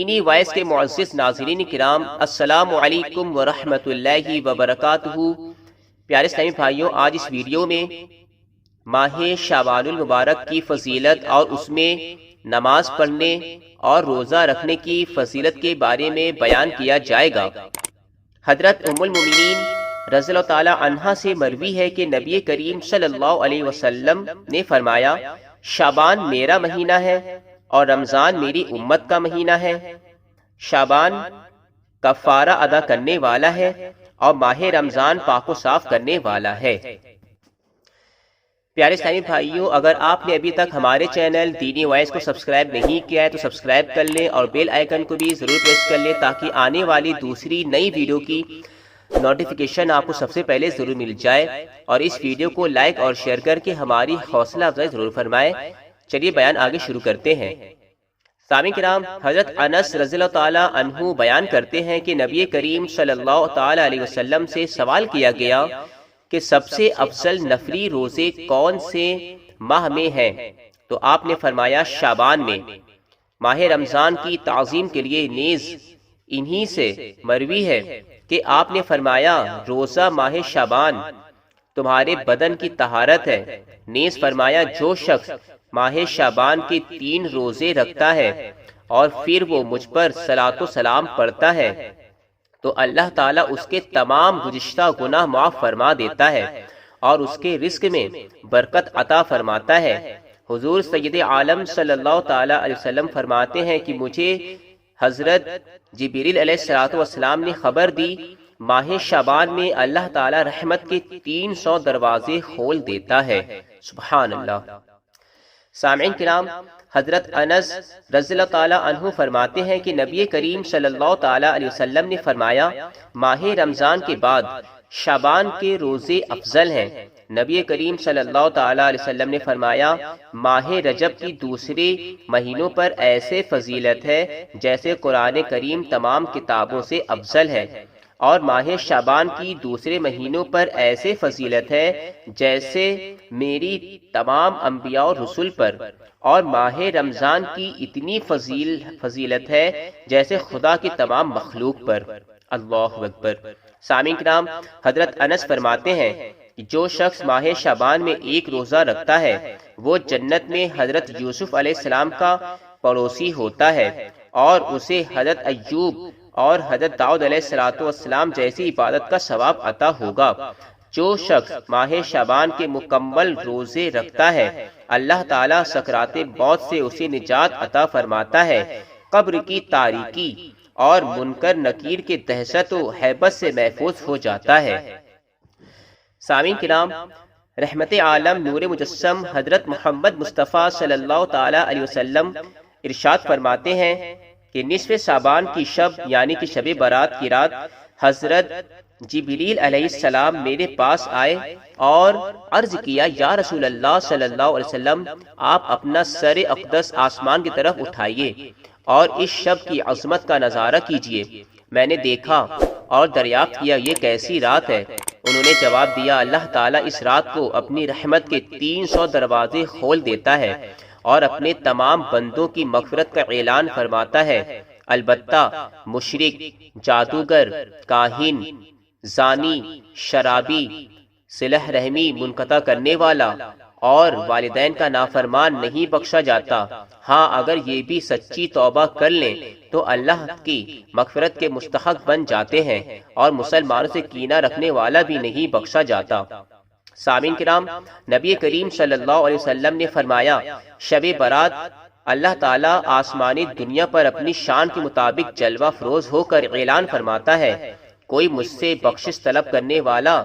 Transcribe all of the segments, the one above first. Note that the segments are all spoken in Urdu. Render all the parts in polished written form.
دینی وائس کے معزز ناظرین کرام، السلام علیکم ورحمۃ اللہ وبرکاتہ۔ پیارے اسلامی بھائیوں، آج اس ویڈیو میں ماہ شعبان المبارک کی فضیلت اور اس میں نماز پڑھنے اور روزہ رکھنے کی فضیلت کے بارے میں بیان کیا جائے گا۔ حضرت ام المؤمنین رضی اللہ تعالی عنہا سے مروی ہے کہ نبی کریم صلی اللہ علیہ وسلم نے فرمایا، شعبان میرا مہینہ ہے اور رمضان میری امت کا مہینہ ہے۔ شعبان کفارہ ادا کرنے والا ہے اور ماہ رمضان پاک و صاف کرنے والا ہے۔ پیارے اسلامی بھائیوں، اگر آپ نے ابھی تک ہمارے چینل دینی وائس کو سبسکرائب نہیں کیا ہے تو سبسکرائب کر لیں اور بیل آئیکن کو بھی ضرور پریس کر لیں تاکہ آنے والی دوسری نئی ویڈیو کی نوٹیفیکیشن آپ کو سب سے پہلے ضرور مل جائے، اور اس ویڈیو کو لائک اور شیئر کر کے ہماری حوصلہ افزائی ضرور فرمائیں۔ چلیے بیان آگے شروع کرتے ہیں۔ سامعین کرام، حضرت انس رضی اللہ تعالی عنہ بیان کرتے ہیں کہ نبی کریم صلی اللہ تعالی علیہ وسلم سے سوال کیا گیا کہ سب سے افضل نفلی روزے کون سے ماہ میں ہیں؟ تو آپ نے فرمایا شعبان میں۔ ماہ رمضان کی تعظیم کے لیے نیز انہی سے مروی ہے کہ آپ نے فرمایا، روزہ ماہ شعبان تمہارے بدن کی طہارت ہے۔ نیز فرمایا، جو شخص ماہ شعبان کے 3 روزے رکھتا ہے اور پھر وہ مجھ پر صلاۃ و سلام پڑھتا ہے تو اللہ تعالیٰ اس کے تمام گزشتہ گناہ معاف فرما دیتا ہے اور اس کے رزق میں برکت عطا فرماتا ہے۔ حضور سید عالم صلی اللہ تعالیٰ علیہ وسلم فرماتے ہیں کہ مجھے حضرت جبریل علیہ السلام نے خبر دی، ماہ شعبان میں اللہ تعالیٰ رحمت کے 300 دروازے کھول دیتا ہے۔ سبحان اللہ۔ سامعین کرام، حضرت انس رضی اللہ تعالی عنہ فرماتے ہیں کہ نبی کریم صلی اللہ تعالی علیہ وسلم نے فرمایا، ماہ رمضان کے بعد شعبان کے روزے افضل ہیں۔ نبی کریم صلی اللہ تعالی علیہ وسلم نے فرمایا، ماہ رجب کی دوسرے مہینوں پر ایسے فضیلت ہے جیسے قرآن کریم تمام کتابوں سے افضل ہے، اور ماہ شعبان کی دوسرے مہینوں پر ایسے فضیلت ہے جیسے میری تمام انبیاء اور رسول پر، اور ماہ رمضان کی اتنی فضیلت ہے جیسے خدا کی تمام مخلوق پر۔ اللہ اکبر۔ سامعین کرام، حضرت انس فرماتے ہیں کہ جو شخص ماہ شعبان میں 1 روزہ رکھتا ہے وہ جنت میں حضرت یوسف علیہ السلام کا پڑوسی ہوتا ہے، اور اسے حضرت ایوب اور حضرت داؤد علیہ السلام جیسی عبادت کا ثواب عطا ہوگا۔ جو شخص ماہ شعبان کے مکمل روزے رکھتا ہے اللہ تعالیٰ سکرات موت سے اسے نجات عطا فرماتا ہے، قبر کی تاریکی اور منکر نکیر کے دہشت و ہیبت سے محفوظ ہو جاتا ہے۔ سامعین کرام، رحمت عالم نور مجسم حضرت محمد مصطفیٰ صلی اللہ تعالی علیہ وسلم ارشاد فرماتے ہیں کہ نصف شعبان کی شب یعنی کہ شب برات کی رات حضرت جبریل علیہ السلام میرے پاس آئے اور عرض کیا، یا رسول اللہ صلی اللہ علیہ وسلم، آپ اپنا سر اقدس آسمان کی طرف اٹھائیے اور اس شب کی عظمت کا نظارہ کیجیے۔ میں نے دیکھا اور دریافت کیا یہ کیسی رات ہے؟ انہوں نے جواب دیا، اللہ تعالیٰ اس رات کو اپنی رحمت کے 300 دروازے کھول دیتا ہے اور اپنے تمام بندوں کی مغفرت کا اعلان فرماتا ہے، البتہ مشرک، جادوگر، کاہن، زانی، شرابی، صلہ رحمی منقطع کرنے والا اور والدین کا نافرمان نہیں بخشا جاتا۔ ہاں، اگر یہ بھی سچی توبہ کر لیں تو اللہ کی مغفرت کے مستحق بن جاتے ہیں، اور مسلمانوں سے کینہ رکھنے والا بھی نہیں بخشا جاتا۔ سامعین کرام، نبی کریم صلی اللہ علیہ وسلم نے فرمایا، شب برات اللہ تعالیٰ آسمانی دنیا پر اپنی شان کے مطابق جلوہ فروز ہو کر اعلان فرماتا ہے، کوئی مجھ سے بخشش طلب کرنے والا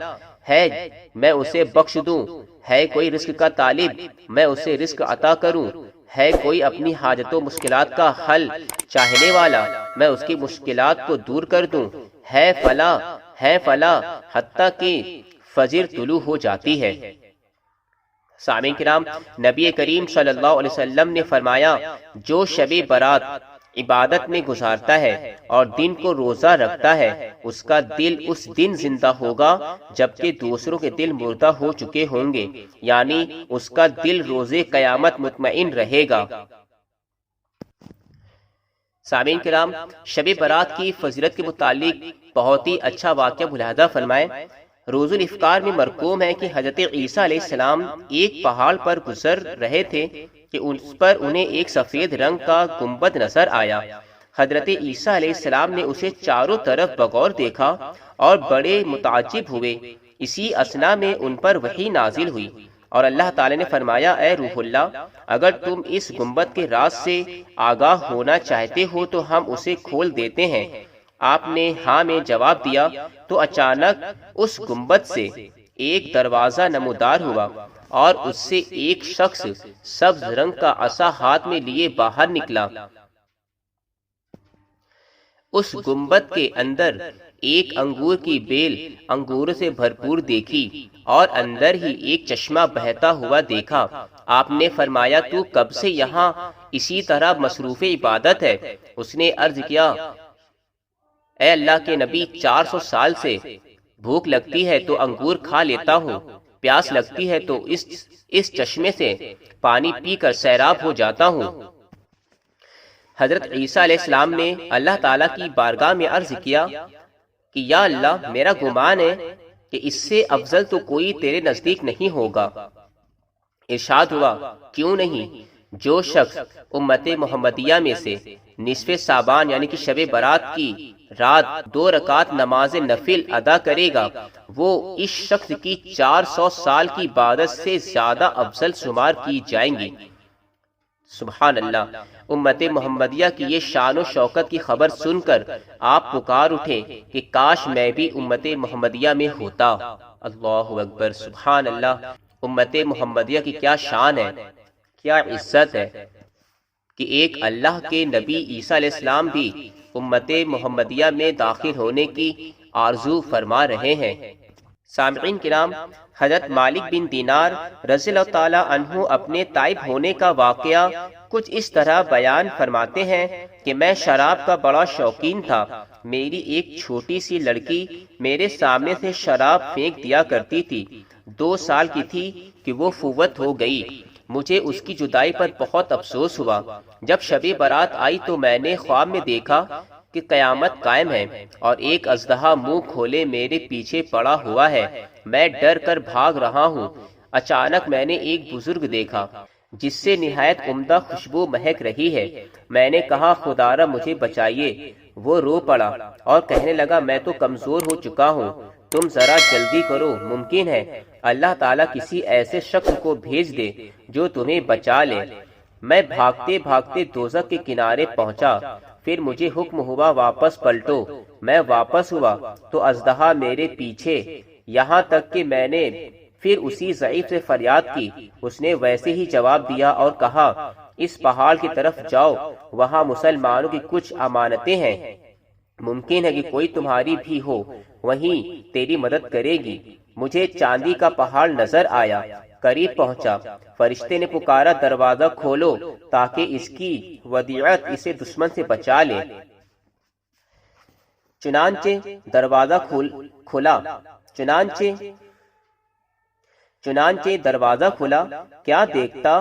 ہے میں اسے بخش دوں، ہے کوئی رزق کا طالب میں اسے رزق عطا کروں، ہے کوئی اپنی حاجت و مشکلات کا حل چاہنے والا میں اس کی مشکلات کو دور کر دوں، ہے فلاں حتیٰ کہ فجر طلوع ہو جاتی ہے۔ سامعین کرام، نبی کریم صلی اللہ علیہ وسلم نے فرمایا، جو شب برات عبادت میں گزارتا ہے اور دن کو روزہ رکھتا ہے اس کا دل اس دن زندہ ہوگا جبکہ دوسروں کے دل مردہ ہو چکے ہوں گے، یعنی اس کا دل روزے قیامت مطمئن رہے گا۔ سامعین کرام، شب برات کی فضیلت کے متعلق بہت ہی اچھا واقعہ ملاحظہ فرمائیں۔ روز الافطار میں مرقوم ہے کہ حضرت عیسیٰ علیہ السلام ایک پہاڑ پر گزر رہے تھے کہ اس پر انہیں ایک سفید رنگ کا گنبد نظر آیا۔ حضرت عیسیٰ علیہ السلام نے اسے چاروں طرف بغور دیکھا اور بڑے متعجب ہوئے۔ اسی اثنا میں ان پر وحی نازل ہوئی اور اللہ تعالی نے فرمایا، اے روح اللہ، اگر تم اس گنبد کے راز سے آگاہ ہونا چاہتے ہو تو ہم اسے کھول دیتے ہیں۔ آپ نے ہاں میں جواب دیا تو اچانک اس گنبد سے ایک دروازہ نمودار ہوا اور اس سے ایک شخص سبز رنگ کا عصا ہاتھ میں لیے باہر نکلا۔ اس گنبد کے اندر ایک انگور کی بیل انگور سے بھرپور دیکھی اور اندر ہی ایک چشمہ بہتا ہوا دیکھا۔ آپ نے فرمایا، تو کب سے یہاں اسی طرح مصروف عبادت ہے؟ اس نے عرض کیا، اے اللہ کے نبی، 400 سال سے بھوک لگتی ہے تو انگور کھا لیتا ہوں، پیاس لگتی ہے تو اس چشمے سے پانی پی کر سیراب ہو جاتا ہوں۔ حضرت عیسیٰ علیہ السلام نے اللہ تعالیٰ کی بارگاہ میں عرض کیا کہ یا اللہ، میرا گمان ہے کہ اس سے افضل تو کوئی تیرے نزدیک نہیں ہوگا۔ ارشاد ہوا، کیوں نہیں؟ جو شخص امت محمدیہ میں سے نصف شعبان یعنی کہ شب برات کی رات 2 رکعت نماز نفل ادا کرے گا، وہ اس شخص کی 400 سال کی عبادت سے زیادہ افضل شمار کی جائیں گی۔ سبحان اللہ۔ امت محمدیہ کی یہ شان و شوکت کی خبر سن کر آپ پکار اٹھے کہ کاش میں بھی امت محمدیہ میں ہوتا۔ اللہ اکبر، سبحان اللہ۔ امت محمدیہ کی کیا شان ہے، کیا عزت ہے کہ ایک اللہ کے نبی عیسیٰ علیہ السلام بھی امت محمدیہ میں داخل ہونے کی آرزو فرما رہے ہیں۔ سامعین کرام، حضرت مالک بن دینار رضی اللہ تعالی عنہ اپنے طائب ہونے کا واقعہ کچھ اس طرح بیان فرماتے ہیں کہ میں شراب کا بڑا شوقین تھا۔ میری ایک چھوٹی سی لڑکی میرے سامنے سے شراب پھینک دیا کرتی تھی۔ 2 سال کی تھی کہ وہ فوت ہو گئی۔ مجھے اس کی جدائی پر بہت افسوس ہوا۔ جب شب برات آئی تو میں نے خواب میں دیکھا کہ قیامت قائم ہے اور ایک اژدہا منہ کھولے میرے پیچھے پڑا ہوا ہے۔ میں ڈر کر بھاگ رہا ہوں۔ اچانک میں نے ایک بزرگ دیکھا جس سے نہایت عمدہ خوشبو مہک رہی ہے۔ میں نے کہا، خدارا مجھے بچائیے۔ وہ رو پڑا اور کہنے لگا، میں تو کمزور ہو چکا ہوں، تم ذرا جلدی کرو، ممکن ہے اللہ تعالیٰ کسی ایسے شخص کو بھیج دے جو تمہیں بچا لے۔ میں بھاگتے بھاگتے دوزخ کے کنارے پہنچا، پھر مجھے حکم ہوا واپس پلٹو۔ میں واپس ہوا تو اژدہا میرے پیچھے، یہاں تک کہ میں نے پھر اسی ضعیف سے فریاد کی۔ اس نے ویسے ہی جواب دیا اور کہا، اس پہاڑ کی طرف جاؤ، وہاں مسلمانوں کی کچھ امانتیں ہیں، ممکن ہے کہ کوئی تمہاری بھی ہو، وہیں تیری مدد کرے گی۔ مجھے چاندی کا پہاڑ نظر آیا، قریب پہنچا۔ فرشتے نے پکارا، دروازہ کھولو تاکہ اس کی ودیعت اسے دشمن سے بچا لے۔ چنانچہ دروازہ دروازہ کھلا، کیا دیکھتا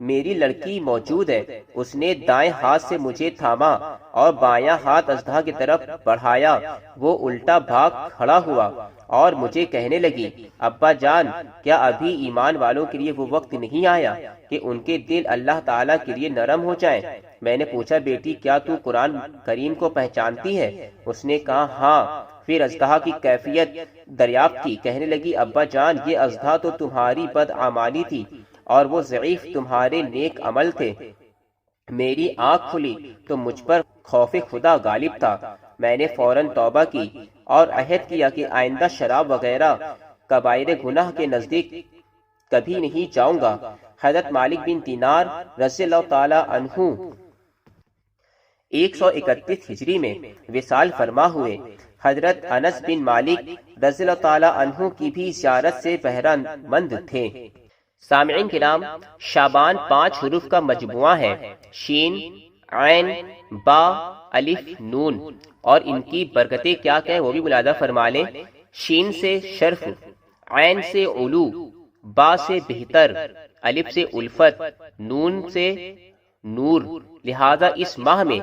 میری لڑکی موجود ہے۔ اس نے دائیں ہاتھ سے مجھے تھاما اور بایاں ہاتھ اژدہا کی طرف بڑھایا۔ وہ الٹا بھاگ کھڑا ہوا اور مجھے کہنے لگی، ابا جان، کیا ابھی ایمان والوں کے لیے وہ وقت نہیں آیا کہ ان کے دل اللہ تعالیٰ کے لیے نرم ہو جائیں؟ میں نے پوچھا، بیٹی کیا تو قرآن کریم کو پہچانتی ہے؟ اس نے کہا، ہاں۔ پھر اژدہا کی کیفیت دریافت کی۔ کہنے لگی، ابا جان، یہ اژدہا تو تمہاری بدعمالی تھی اور وہ ضعیف تمہارے نیک عمل تھے۔ میری آنکھ کھلی تو مجھ پر خوف خدا غالب تھا۔ میں نے فوراً توبہ کی اور عہد کیا کہ آئندہ شراب وغیرہ کبائر گناہ کے نزدیک کبھی نہیں جاؤں گا۔ حضرت مالک بن دینار رضی اللہ تعالی عنہ 131 ہجری میں وصال فرما ہوئے۔ حضرت انس بن مالک رضی اللہ تعالی عنہ کی بھی زیارت سے بہرہ مند تھے۔ سامعین کرام، شعبان 5 حروف کا مجموعہ ہے، شین، عین، با، الف، نون، اور ان کی برکتیں کیا کہیں وہ بھی ملاحظہ فرما لیں۔ شین سے شرف، عین سے علو، با سے بہتر، الف سے الفت، نون سے نور، لہذا اس ماہ میں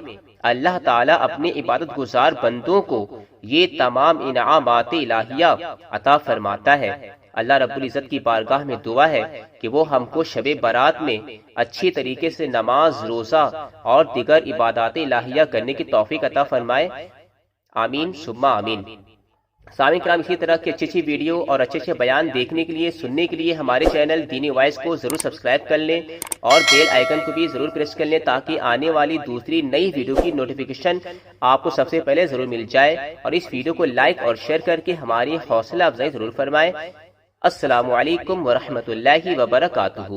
اللہ تعالیٰ اپنے عبادت گزار بندوں کو یہ تمام انعامات الہیہ عطا فرماتا ہے۔ اللہ رب العزت کی بارگاہ میں دعا ہے کہ وہ ہم کو شب برات میں اچھی طریقے سے نماز، روزہ اور دیگر عبادات الہیہ کرنے کی توفیق عطا فرمائے، آمین ثم آمین۔ سامعین کرام، اسی طرح کی اچھی ویڈیو اور اچھے بیان دیکھنے کے لیے، سننے کے لیے ہمارے چینل دینی وائس کو ضرور سبسکرائب کر لیں اور بیل آئیکن کو بھی ضرور پریس کر لیں تاکہ آنے والی دوسری نئی ویڈیو کی نوٹیفیکیشن آپ کو سب سے پہلے ضرور مل جائے، اور اس ویڈیو کو لائک اور شیئر کر کے ہماری حوصلہ افزائی ضرور فرمائیں۔ السلام علیکم ورحمۃ اللہ وبرکاتہ۔